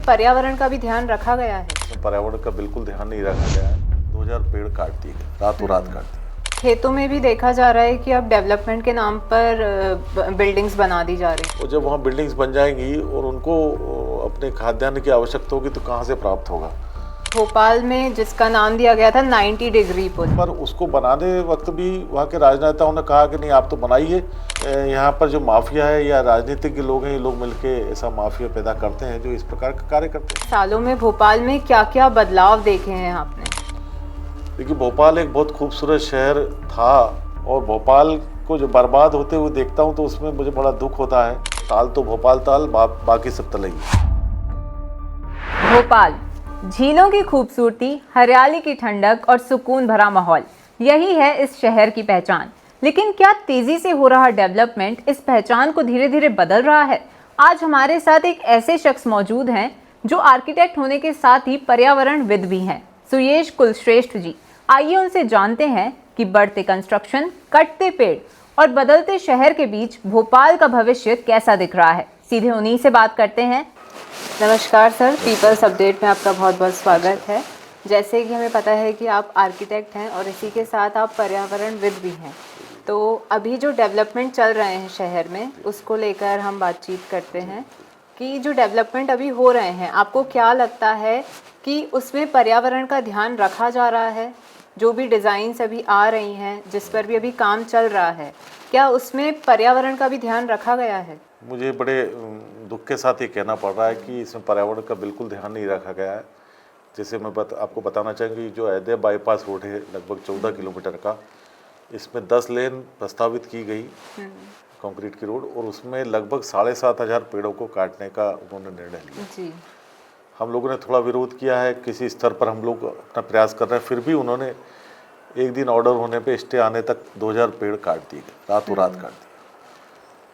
पर्यावरण का भी ध्यान रखा गया है? पर्यावरण का बिल्कुल ध्यान नहीं रखा गया है। 2000 पेड़ काट दिए गए, रातों रात काट दिए। खेतों में भी देखा जा रहा है कि अब डेवलपमेंट के नाम पर बिल्डिंग्स बना दी जा रही हैं। और जब वहाँ बिल्डिंग्स बन जाएंगी और उनको अपने खाद्यान्न की आवश्यकता होगी तो कहाँ से प्राप्त होगा। भोपाल में जिसका नाम दिया गया था 90 डिग्री पुल, पर उसको बनाने वक्त भी वहाँ के राजनेताओं ने कहा कि नहीं आप तो बनाइए। यहाँ पर जो माफिया है या राजनीतिक लोग हैं, ये लोग मिलके ऐसा माफिया पैदा करते हैं जो इस प्रकार का कार्य करते हैं। सालों में भोपाल में क्या क्या बदलाव देखे हैं आपने? देखिए, भोपाल एक बहुत खूबसूरत शहर था और भोपाल को जो बर्बाद होते हुए देखता हूँ तो उसमें मुझे बड़ा दुख होता है। ताल तो भोपाल ताल, बाकी सब तलई। भोपाल, झीलों की खूबसूरती, हरियाली की ठंडक और सुकून भरा माहौल, यही है इस शहर की पहचान। लेकिन क्या तेजी से हो रहा डेवलपमेंट इस पहचान को धीरे धीरे बदल रहा है? आज हमारे साथ एक ऐसे शख्स मौजूद हैं जो आर्किटेक्ट होने के साथ ही पर्यावरणविद भी हैं, सुयेश कुलश्रेष्ठ जी। आइए उनसे जानते हैं कि बढ़ते कंस्ट्रक्शन, कटते पेड़ और बदलते शहर के बीच भोपाल का भविष्य कैसा दिख रहा है। सीधे उन्हीं से बात करते हैं। नमस्कार सर, पीपल्स अपडेट में आपका बहुत बहुत स्वागत है। जैसे कि हमें पता है कि आप आर्किटेक्ट हैं और इसी के साथ आप पर्यावरणविद भी हैं, तो अभी जो डेवलपमेंट चल रहे हैं शहर में, उसको लेकर हम बातचीत करते हैं कि जो डेवलपमेंट अभी हो रहे हैं, आपको क्या लगता है कि उसमें पर्यावरण का ध्यान रखा जा रहा है? जो भी डिज़ाइंस अभी आ रही हैं, जिस पर भी अभी काम चल रहा है, क्या उसमें पर्यावरण का भी ध्यान रखा गया है? मुझे बड़े दुख के साथ ये कहना पड़ रहा है कि इसमें पर्यावरण का बिल्कुल ध्यान नहीं रखा गया है। जैसे मैं आपको बताना चाहूँगी, जो अयोध्या बाईपास रोड है लगभग 14 किलोमीटर का, इसमें 10 लेन प्रस्तावित की गई कंक्रीट की रोड, और उसमें लगभग 7,500 पेड़ों को काटने का उन्होंने निर्णय लिया जी। हम लोगों ने थोड़ा विरोध किया है, किसी स्तर पर हम लोग अपना प्रयास कर रहे हैं, फिर भी उन्होंने एक दिन ऑर्डर होने पे स्टे आने तक 2000 पेड़ काट दिए गए, रातों रात काट दिए।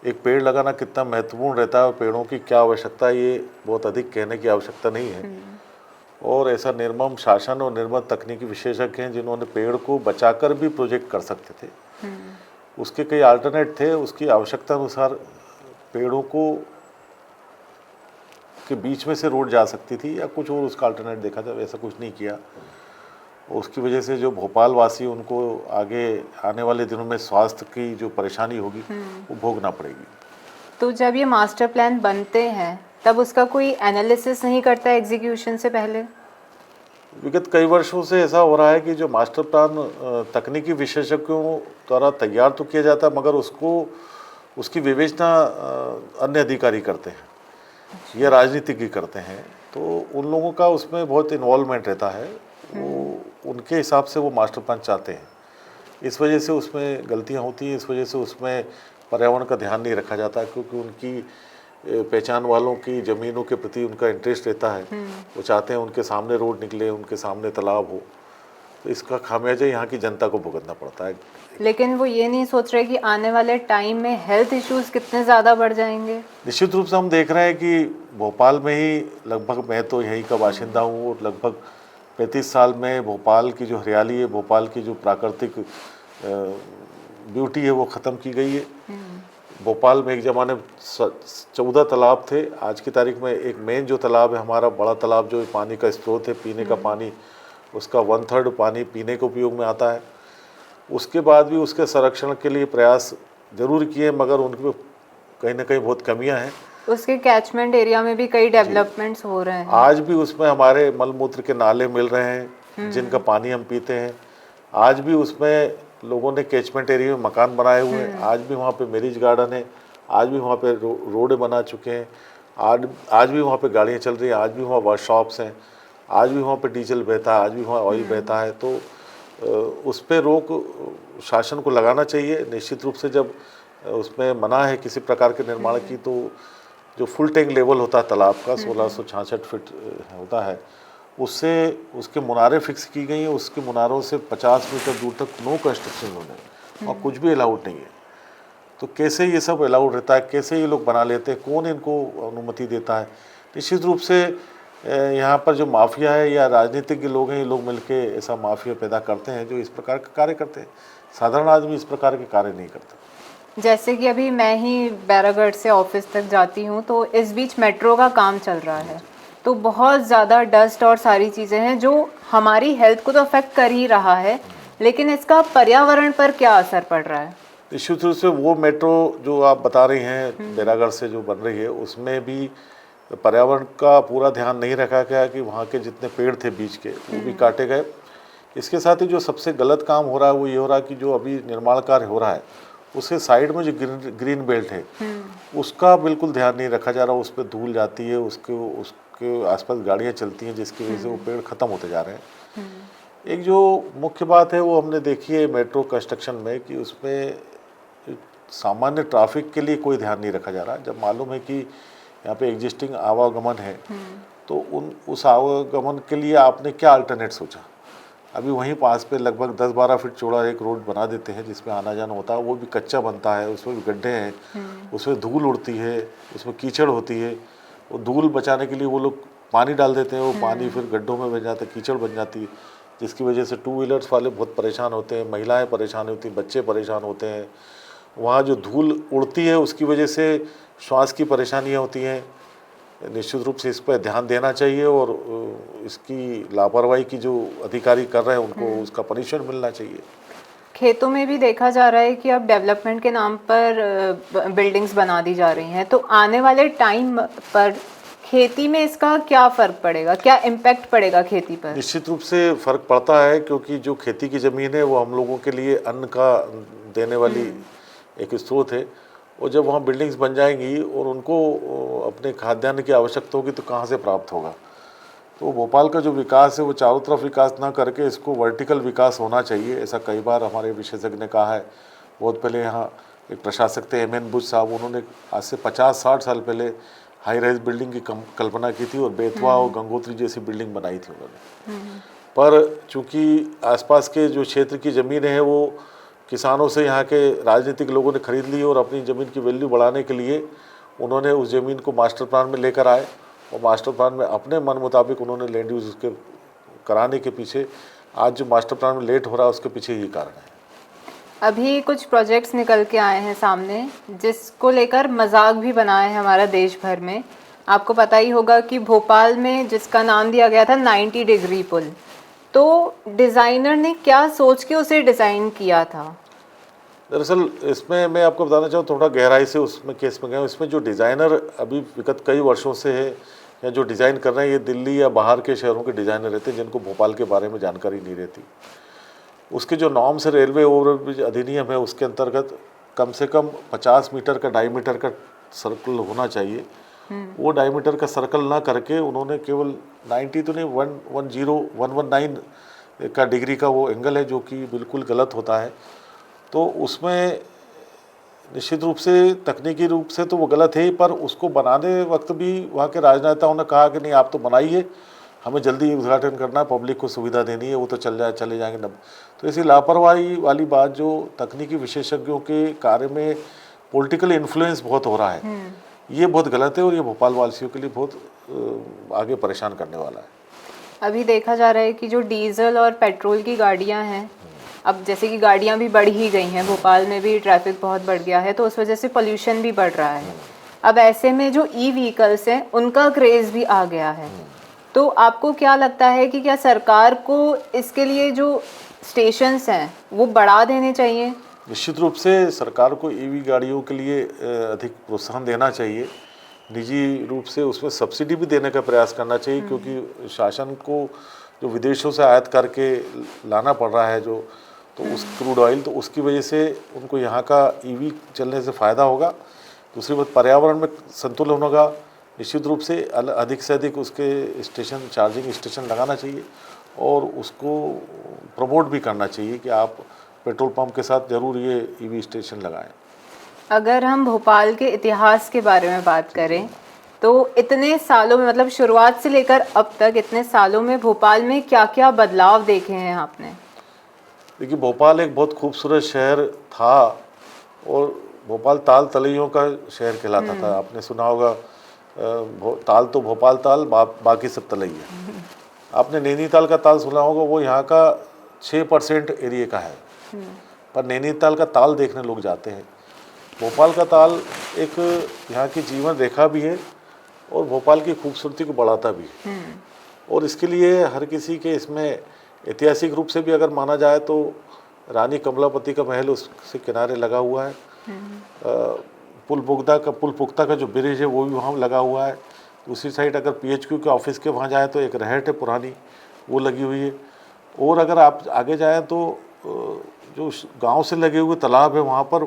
एक पेड़ लगाना कितना महत्वपूर्ण रहता है और पेड़ों की क्या आवश्यकता है, ये बहुत अधिक कहने की आवश्यकता नहीं है। और ऐसा निर्मम शासन और निर्मम तकनीकी विशेषज्ञ हैं जिन्होंने पेड़ को बचाकर भी प्रोजेक्ट कर सकते थे। उसके कई अल्टरनेट थे, उसकी आवश्यकता अनुसार पेड़ों को के बीच में से रोड जा सकती थी या कुछ और उसका अल्टरनेट देखा जाए, ऐसा कुछ नहीं किया। उसकी वजह से जो भोपाल वासी, उनको आगे आने वाले दिनों में स्वास्थ्य की जो परेशानी होगी वो भोगना पड़ेगी। तो जब ये मास्टर प्लान बनते हैं तब उसका कोई एनालिसिस नहीं करता है एग्जीक्यूशन से पहले? विगत कई वर्षों से ऐसा हो रहा है कि जो मास्टर प्लान तकनीकी विशेषज्ञों द्वारा तैयार तो किया जाता है, मगर उसकी विवेचना अन्य अधिकारी करते हैं या राजनीतिज्ञ करते हैं, तो उन लोगों का उसमें बहुत इन्वॉल्वमेंट रहता है। वो उनके हिसाब से वो मास्टर प्लान चाहते हैं, इस वजह से उसमें गलतियां होती हैं, इस वजह से उसमें पर्यावरण का ध्यान नहीं रखा जाता, क्योंकि उनकी पहचान वालों की ज़मीनों के प्रति उनका इंटरेस्ट रहता है। वो चाहते हैं उनके सामने रोड निकले, उनके सामने तालाब हो, तो इसका खामियाजा यहाँ की जनता को भुगतना पड़ता है। लेकिन वो ये नहीं सोच रहे कि आने वाले टाइम में हेल्थ इश्यूज कितने ज़्यादा बढ़ जाएंगे। निश्चित रूप से हम देख रहे हैं कि भोपाल में ही लगभग, मैं तो यहीं का बाशिंदा हूँ, और लगभग 35 साल में भोपाल की जो हरियाली है, भोपाल की जो प्राकृतिक ब्यूटी है, वो ख़त्म की गई है। भोपाल में एक ज़माने 14 तालाब थे, आज की तारीख में एक मेन जो तालाब है हमारा, बड़ा तालाब, जो पानी का स्रोत है, पीने का पानी, उसका 1/3 पानी पीने के उपयोग में आता है। उसके बाद भी उसके संरक्षण के लिए प्रयास जरूर किए, मगर उनमें कहीं ना कहीं बहुत कमियां हैं। उसके कैचमेंट एरिया में भी कई डेवलपमेंट्स हो रहे हैं। आज भी उसमें हमारे मलमूत्र के नाले मिल रहे हैं जिनका पानी हम पीते हैं। आज भी उसमें लोगों ने कैचमेंट एरिया में मकान बनाए हुए हैं। आज भी वहाँ पे मैरिज गार्डन है, आज भी वहाँ पे रोड बना चुके हैं, आज भी वहाँ पे गाड़ियाँ चल रही हैं, आज भी वहाँ वर्कशॉप्स हैं, आज भी वहाँ पे डीजल बहता है, आज भी वहाँ ऑयल बहता है। तो उस पर रोक शासन को लगाना चाहिए। निश्चित रूप से जब उसमें मना है किसी प्रकार के निर्माण की, तो जो फुल टैंक लेवल होता है तालाब का 1666 फीट होता है, उससे उसके मुनारे फिक्स की गई हैं। उसके मुनारों से 50 मीटर दूर तक नो कंस्ट्रक्शन होने और कुछ भी अलाउड नहीं है। तो कैसे ये सब अलाउड रहता है, कैसे ये लोग बना लेते हैं, कौन इनको अनुमति देता है? निश्चित रूप से यहाँ पर जो माफिया है या राजनीतिक लोग हैं, ये लोग मिलके ऐसा माफिया पैदा करते हैं जो इस प्रकार के कार्य करते हैं। साधारण आदमी इस प्रकार के कार्य नहीं करता। जैसे कि अभी मैं ही बैरागढ़ से ऑफिस तक जाती हूँ, तो इस बीच मेट्रो का काम चल रहा है, तो बहुत ज़्यादा डस्ट और सारी चीज़ें हैं जो हमारी हेल्थ को तो अफेक्ट कर ही रहा है, लेकिन इसका पर्यावरण पर क्या असर पड़ रहा है? निश्चित रूप से वो मेट्रो जो आप बता रही हैं बैरागढ़ से जो बन रही है, उसमें भी पर्यावरण का पूरा ध्यान नहीं रखा गया कि वहाँ के जितने पेड़ थे बीच के वो भी काटे गए। इसके साथ ही जो सबसे गलत काम हो रहा है वो ये हो रहा है कि जो अभी निर्माण कार्य हो रहा है उसके साइड में जो ग्रीन बेल्ट है उसका बिल्कुल ध्यान नहीं रखा जा रहा। उस पर धूल जाती है, उसके आसपास गाड़ियाँ चलती हैं, जिसकी वजह से वो पेड़ ख़त्म होते जा रहे हैं। एक जो मुख्य बात है वो हमने देखी है मेट्रो कंस्ट्रक्शन में कि उसमें सामान्य ट्रैफिक के लिए कोई ध्यान नहीं रखा जा रहा। जब मालूम है कि यहाँ पे एग्जिस्टिंग आवागमन है तो उस आवागमन के लिए आपने क्या अल्टरनेट सोचा? अभी वहीं पास पे लगभग 10-12 फीट चौड़ा एक रोड बना देते हैं जिसमें आना जाना होता है, वो भी कच्चा बनता है, उसमें भी गड्ढे हैं, उसमें धूल उड़ती है, उसमें कीचड़ होती है। वो धूल बचाने के लिए वो लोग पानी डाल देते हैं, वो पानी फिर गड्ढों में बन जाता है, कीचड़ बन जाती है, जिसकी वजह से 2 व्हीलर्स वाले बहुत परेशान होते हैं, महिलाएँ परेशान होती हैं, बच्चे परेशान होते हैं। वहाँ जो धूल उड़ती है उसकी वजह से श्वास की परेशानियाँ होती हैं। निश्चित रूप से इस पर ध्यान देना चाहिए और इसकी लापरवाही की जो अधिकारी कर रहे हैं उनको उसका पनिशमेंट मिलना चाहिए। खेतों में भी देखा जा रहा है कि अब डेवलपमेंट के नाम पर बिल्डिंग्स बना दी जा रही हैं, तो आने वाले टाइम पर खेती में इसका क्या फ़र्क पड़ेगा, क्या इम्पैक्ट पड़ेगा खेती पर? निश्चित रूप से फ़र्क पड़ता है, क्योंकि जो खेती की ज़मीन है वो हम लोगों के लिए अन्न का देने वाली एक स्रोत है, और जब वहाँ बिल्डिंग्स बन जाएंगी और उनको अपने खाद्यान्न की आवश्यकता होगी तो कहाँ से प्राप्त होगा? तो भोपाल का जो विकास है वो चारों तरफ विकास ना करके इसको वर्टिकल विकास होना चाहिए, ऐसा कई बार हमारे विशेषज्ञ ने कहा है। बहुत पहले यहाँ एक प्रशासक थे एम.एन. बुश साहब, उन्होंने आज से 50-60 साल पहले हाई राइज बिल्डिंग की कल्पना की थी और बेतवा और गंगोत्री जैसी बिल्डिंग बनाई थी उन्होंने। पर चूँकि आसपास के जो क्षेत्र की ज़मीनें हैं वो किसानों से यहाँ के राजनीतिक लोगों ने खरीद ली और अपनी ज़मीन की वैल्यू बढ़ाने के लिए उन्होंने उस ज़मीन को मास्टर प्लान में लेकर आए, और मास्टर प्लान में अपने मन मुताबिक उन्होंने लैंड यूज़ उसके कराने के पीछे आज जो मास्टर प्लान में लेट हो रहा है उसके पीछे यही कारण है। अभी कुछ प्रोजेक्ट्स निकल के आए हैं सामने जिसको लेकर मजाक भी बनाया है हमारा देश भर में। आपको पता ही होगा कि भोपाल में जिसका नाम दिया गया था 90 डिग्री पुल, तो डिज़ाइनर ने क्या सोच के उसे डिज़ाइन किया था? दरअसल इसमें मैं आपको बताना चाहूँ, थोड़ा गहराई से उसमें केस में गया। इसमें जो डिज़ाइनर अभी विगत कई वर्षों से है या जो डिज़ाइन कर रहे हैं, ये दिल्ली या बाहर के शहरों के डिज़ाइनर रहते हैं जिनको भोपाल के बारे में जानकारी नहीं रहती। उसके जो नॉर्म्स है, रेलवे ओवरब्रिज अधिनियम है, उसके अंतर्गत कम से कम 50 मीटर का डायमीटर का सर्कल होना चाहिए। वो डायमीटर का सर्कल ना करके उन्होंने केवल 90 तो नहीं 119 का डिग्री का वो एंगल है, जो कि बिल्कुल गलत होता है। तो उसमें निश्चित रूप से तकनीकी रूप से तो वो गलत है ही, पर उसको बनाने वक्त भी वहाँ के राजनेताओं ने कहा कि नहीं आप तो बनाइए, हमें जल्दी उद्घाटन करना है, पब्लिक को सुविधा देनी है, वो तो चले जाएंगे नब। तो ऐसी लापरवाही वाली बात जो तकनीकी विशेषज्ञों के कार्य में पॉलिटिकल इन्फ्लुएंस बहुत हो रहा है, ये बहुत गलत है और ये भोपाल वासियों के लिए बहुत आगे परेशान करने वाला है। अभी देखा जा रहा है कि जो डीजल और पेट्रोल की गाड़ियां हैं, अब जैसे कि गाड़ियां भी बढ़ ही गई हैं, भोपाल में भी ट्रैफिक बहुत बढ़ गया है, तो उस वजह से पोल्यूशन भी बढ़ रहा है। अब ऐसे में जो ई व्हीकल्स हैं उनका क्रेज़ भी आ गया है, तो आपको क्या लगता है कि क्या सरकार को इसके लिए जो स्टेशंस हैं वो बढ़ा देने चाहिए? निश्चित रूप से सरकार को ईवी गाड़ियों के लिए अधिक प्रोत्साहन देना चाहिए, निजी रूप से उसमें सब्सिडी भी देने का प्रयास करना चाहिए, क्योंकि शासन को जो विदेशों से आयात करके लाना पड़ रहा है जो, तो उस क्रूड ऑयल, तो उसकी वजह से उनको यहाँ का ईवी चलने से फ़ायदा होगा। दूसरी बात, पर्यावरण में संतुलन होगा। निश्चित रूप से अधिक उसके स्टेशन, चार्जिंग स्टेशन लगाना चाहिए और उसको प्रमोट भी करना चाहिए कि आप पेट्रोल पंप के साथ ज़रूर ये ईवी स्टेशन लगाएं। अगर हम भोपाल के इतिहास के बारे में बात करें तो इतने सालों में, मतलब शुरुआत से लेकर अब तक इतने सालों में भोपाल में क्या क्या बदलाव देखे हैं आपने? देखिए, भोपाल एक बहुत खूबसूरत शहर था और भोपाल ताल तलैयों का शहर कहलाता था। आपने सुना होगा ताल तो भोपाल ताल, बाकी सब तलैया। आपने नैनीताल का ताल सुना होगा, वो यहाँ का 6% एरिया का है, पर नैनीताल का ताल देखने लोग जाते हैं। भोपाल का ताल एक यहाँ की जीवन रेखा भी है और भोपाल की खूबसूरती को बढ़ाता भी है। और इसके लिए हर किसी के इसमें ऐतिहासिक रूप से भी अगर माना जाए तो रानी कमलापति का महल उससे किनारे लगा हुआ है। पुल पुख्ता का जो ब्रिज है वो भी वहाँ लगा हुआ है। दूसरी साइड अगर PHQ के ऑफिस के वहाँ जाए तो एक रहट है पुरानी, वो लगी हुई है। और अगर आप आगे जाएं तो जो गांव से लगे हुए तालाब है वहाँ पर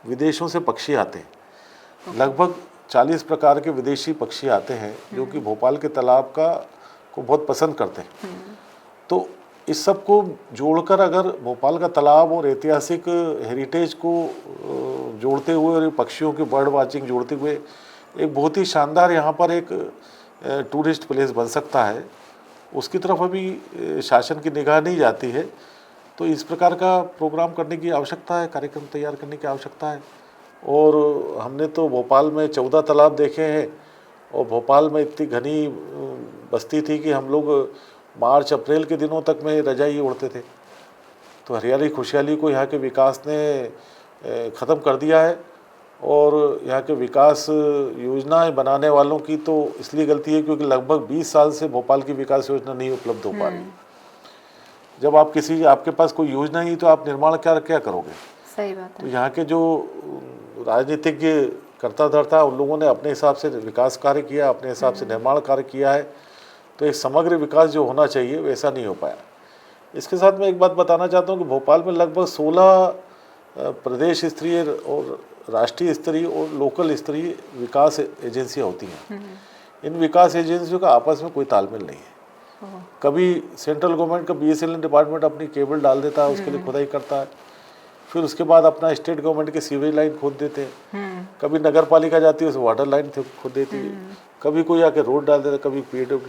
विदेशों से पक्षी आते हैं। लगभग 40 प्रकार के विदेशी पक्षी आते हैं जो कि भोपाल के तालाब को बहुत पसंद करते हैं। तो इस सब को जोड़कर अगर भोपाल का तालाब और ऐतिहासिक हेरिटेज को जोड़ते हुए और पक्षियों की बर्ड वाचिंग जोड़ते हुए एक बहुत ही शानदार यहाँ पर एक टूरिस्ट प्लेस बन सकता है। उसकी तरफ अभी शासन की निगाह नहीं जाती है, तो इस प्रकार का प्रोग्राम करने की आवश्यकता है, कार्यक्रम तैयार करने की आवश्यकता है। और हमने तो भोपाल में 14 तालाब देखे हैं और भोपाल में इतनी घनी बस्ती थी कि हम लोग मार्च अप्रैल के दिनों तक में रजाई ओढ़ते थे। तो हरियाली खुशहाली को यहाँ के विकास ने ख़त्म कर दिया है। और यहाँ के विकास योजनाएं बनाने वालों की तो इसलिए गलती है क्योंकि लगभग 20 साल से भोपाल की विकास योजना नहीं उपलब्ध हो पा रही। जब आपके पास कोई योजना नहीं तो आप निर्माण क्या करोगे? सही बात है। तो यहाँ के जो राजनीतिक कर्ता धर्ता उन लोगों ने अपने हिसाब से विकास कार्य किया, अपने हिसाब से निर्माण कार्य किया है। तो एक समग्र विकास जो होना चाहिए वैसा नहीं हो पाया। इसके साथ मैं एक बात बताना चाहता हूँ कि भोपाल में लगभग 16 प्रदेश स्तरीय और राष्ट्रीय स्तरीय और लोकल स्तरीय विकास एजेंसियाँ होती हैं। इन विकास एजेंसियों का आपस में कोई तालमेल नहीं है। कभी सेंट्रल गवर्नमेंट का BSNL डिपार्टमेंट अपनी केबल डाल देता है, उसके लिए खुदाई करता है, फिर उसके बाद अपना स्टेट गवर्नमेंट की सीवेज लाइन खोद देते हैं। कभी नगर पालिका जाती है उस वाटर लाइन खोद देती है, कभी कोई आके रोड डाल देता है, कभी PWD।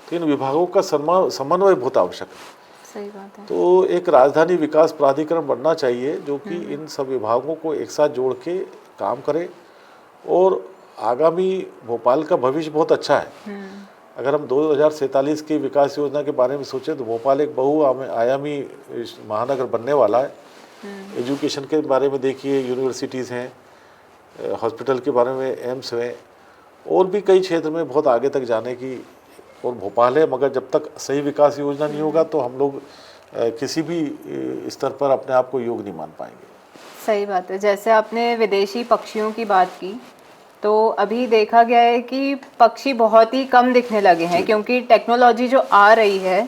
तो इन विभागों का समन्वय बहुत आवश्यक है। सही बात है। तो एक राजधानी विकास प्राधिकरण बनना चाहिए जो कि इन सब विभागों को एक साथ जोड़ के काम करे। और आगामी भोपाल का भविष्य बहुत अच्छा है। अगर हम 2047 की विकास योजना के बारे में सोचें तो भोपाल एक बहुआयामी महानगर बनने वाला है। एजुकेशन के बारे में देखिए, यूनिवर्सिटीज़ हैं, हॉस्पिटल के बारे में एम्स हैं, और भी कई क्षेत्र में बहुत आगे तक जाने की और भोपाल है। मगर जब तक सही विकास योजना नहीं होगा तो हम लोग किसी भी स्तर पर अपने आप को योग्य नहीं मान पाएंगे। सही बात है। जैसे आपने विदेशी पक्षियों की बात की, तो अभी देखा गया है कि पक्षी बहुत ही कम दिखने लगे हैं क्योंकि टेक्नोलॉजी जो आ रही है,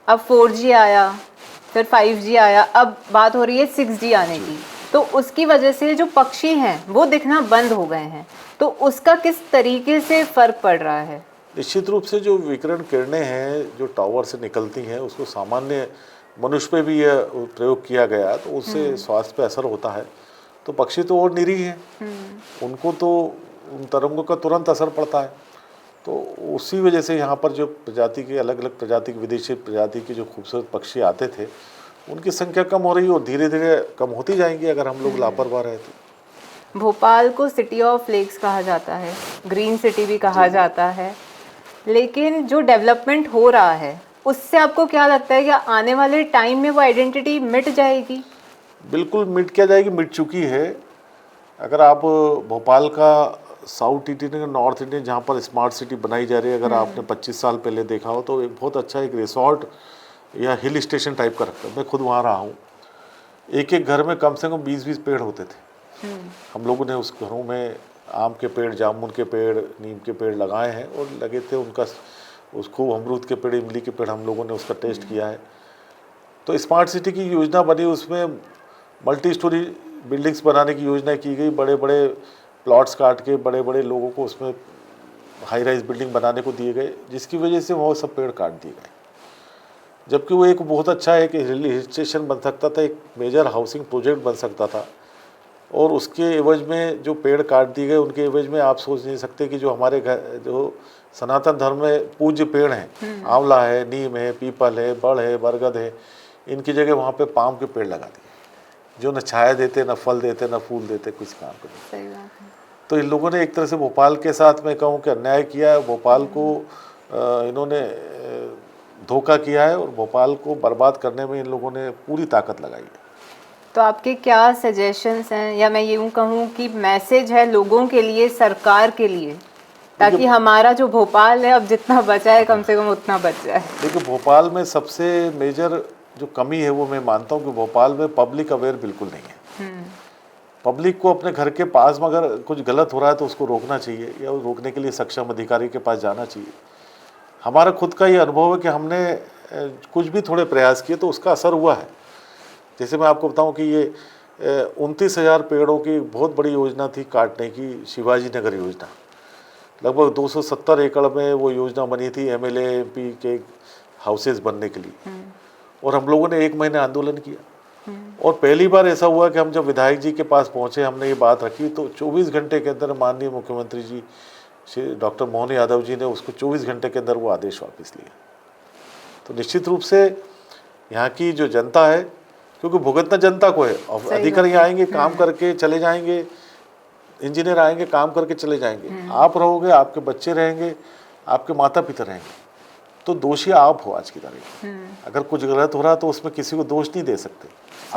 अब 4G आया, फिर 5G आया, अब बात हो रही है 6G आने की। तो उसकी वजह से जो पक्षी हैं वो दिखना बंद हो गए हैं। तो उसका किस तरीके से फ़र्क पड़ रहा है? निश्चित रूप से जो विकिरण किरणें हैं जो टावर से निकलती हैं उसको सामान्य मनुष्य पे भी यह प्रयोग किया गया तो उससे स्वास्थ्य पे असर होता है। तो पक्षी तो और निरीह हैं, उनको तो उन तरंगों का तुरंत असर पड़ता है। तो उसी वजह से यहाँ पर जो प्रजाति के अलग अलग प्रजाति के विदेशी प्रजाति के जो खूबसूरत पक्षी आते थे उनकी संख्या कम हो रही है और धीरे धीरे कम होती जाएंगी अगर हम लोग लापरवाह रहे तो। भोपाल को सिटी ऑफ लेक्स कहा जाता है, ग्रीन सिटी भी कहा जाता है, लेकिन जो डेवलपमेंट हो रहा है उससे आपको क्या लगता है कि आने वाले टाइम में वो आइडेंटिटी मिट जाएगी? बिल्कुल मिट क्या जाएगी, मिट चुकी है। अगर आप भोपाल का साउथ इंडियन, नॉर्थ इंडियन जहाँ पर स्मार्ट सिटी बनाई जा रही है, अगर आपने 25 साल पहले देखा हो तो एक बहुत अच्छा एक रिसोर्ट या हिल स्टेशन टाइप का रखता है। मैं खुद वहाँ रहा हूँ। एक एक घर में कम से कम 20-20 पेड़ होते थे। हम लोगों ने उस घरों में आम के पेड़, जामुन के पेड़, नीम के पेड़ लगाए हैं और लगे थे उनका खूब अमरूद के पेड़, इमली के पेड़ हम लोगों ने उसका टेस्ट किया है। तो स्मार्ट सिटी की योजना बनी, उसमें मल्टी स्टोरी बिल्डिंग्स बनाने की योजना की गई। बड़े बड़े प्लॉट्स काट के बड़े बड़े लोगों को उसमें हाई राइज बिल्डिंग बनाने को दिए गए, जिसकी वजह से वो सब पेड़ काट दिए गए। जबकि वो एक बहुत अच्छा एक हिल स्टेशन बन सकता था, एक मेजर हाउसिंग प्रोजेक्ट बन सकता था। और उसके एवज में जो पेड़ काट दिए गए उनके एवज में आप सोच नहीं सकते कि जो हमारे घर जो सनातन धर्म में पूज्य पेड़ हैं, आंवला है, नीम है, पीपल है, बड़ है, बरगद है, इनकी जगह वहाँ पे पाम के पेड़ लगा दिए जो न छाया देते, न फल देते, न फूल देते, कुछ काम करते। सही बात है। तो इन लोगों ने एक तरह से भोपाल के साथ मैं कहूँ कि अन्याय किया है। भोपाल को इन्होंने धोखा किया है और भोपाल को बर्बाद करने में इन लोगों ने पूरी ताकत लगाई है। तो आपके क्या सजेशंस हैं, या मैं यूँ कहूँ कि मैसेज है लोगों के लिए, सरकार के लिए, ताकि हमारा जो भोपाल है अब जितना बचा है कम से कम उतना बच जाए। देखिए भोपाल में सबसे मेजर जो कमी है वो मैं मानता हूँ कि भोपाल में पब्लिक अवेयर बिल्कुल नहीं है। पब्लिक को अपने घर के पास में अगर कुछ गलत हो रहा है तो उसको रोकना चाहिए या रोकने के लिए सक्षम अधिकारी के पास जाना चाहिए। हमारा खुद का ये अनुभव है कि हमने कुछ भी थोड़े प्रयास किए तो उसका असर हुआ है। जैसे मैं आपको बताऊं कि ये 29,000 पेड़ों की बहुत बड़ी योजना थी काटने की, शिवाजी नगर योजना। लगभग 270 एकड़ में वो योजना बनी थी MLA MP के हाउसेज बनने के लिए, और हम लोगों ने 1 महीने आंदोलन किया। और पहली बार ऐसा हुआ कि हम जब विधायक जी के पास पहुंचे, हमने ये बात रखी, तो 24 घंटे के अंदर माननीय मुख्यमंत्री जी श्री डॉक्टर मोहन यादव जी ने उसको 24 घंटे के अंदर वो आदेश वापस लिया। तो निश्चित रूप से यहाँ की जो जनता है, क्योंकि भुगतना जनता को है, और अधिकारी आएंगे काम करके चले जाएंगे, इंजीनियर आएंगे काम करके चले जाएंगे। आप रहोगे, आपके बच्चे रहेंगे, आपके माता पिता रहेंगे, तो दोषी आप हो आज की तारीख। अगर कुछ गलत हो रहा तो उसमें किसी को दोष नहीं दे सकते।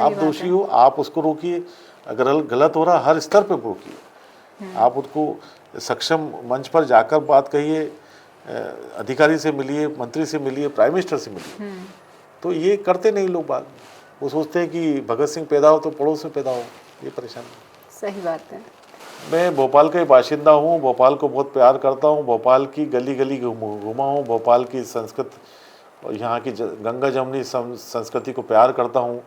आप दोषी हो, आप उसको रोकिए। अगर गलत हो रहा हर स्तर पे रोकिए। आप उसको सक्षम मंच पर जाकर बात कहिए, अधिकारी से मिलिए, मंत्री से मिलिए, प्राइम मिनिस्टर से मिलिए। तो ये करते नहीं लोग बात। वो सोचते हैं कि भगत सिंह पैदा हो तो पड़ोस में पैदा हो, ये परेशानी। सही बात है। मैं भोपाल का ही बाशिंदा हूँ, भोपाल को बहुत प्यार करता हूँ, भोपाल की गली गली घुमा हूँ, भोपाल की संस्कृति और यहाँ की गंगा जमुनी संस्कृति को प्यार करता हूँ।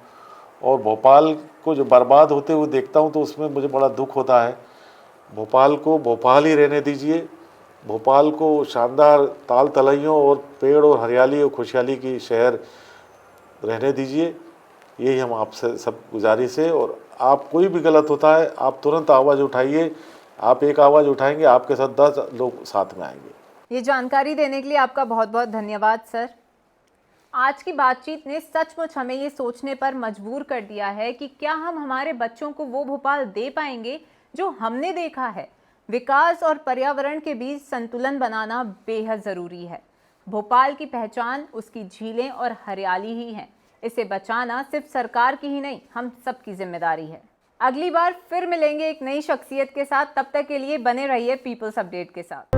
और भोपाल को जो बर्बाद होते हुए देखता हूँ तो उसमें मुझे बड़ा दुख होता है। भोपाल को भोपाल ही रहने दीजिए। भोपाल को शानदार ताल तलैयों और पेड़ और हरियाली और खुशहाली की शहर रहने दीजिए। यही हम आपसे सब गुजारिश है। और आप कोई भी गलत होता है आप तुरंत आवाज़ उठाइए। आप एक आवाज़ उठाएंगे, आपके साथ 10 लोग साथ में आएंगे। ये जानकारी देने के लिए आपका बहुत बहुत धन्यवाद सर। आज की बातचीत ने सचमुच हमें ये सोचने पर मजबूर कर दिया है कि क्या हम हमारे बच्चों को वो भोपाल दे पाएंगे जो हमने देखा है। विकास और पर्यावरण के बीच संतुलन बनाना बेहद ज़रूरी है। भोपाल की पहचान उसकी झीलें और हरियाली ही है। इसे बचाना सिर्फ सरकार की ही नहीं, हम सबकी जिम्मेदारी है। अगली बार फिर मिलेंगे एक नई शख्सियत के साथ। तब तक के लिए बने रहिए पीपल्स अपडेट के साथ।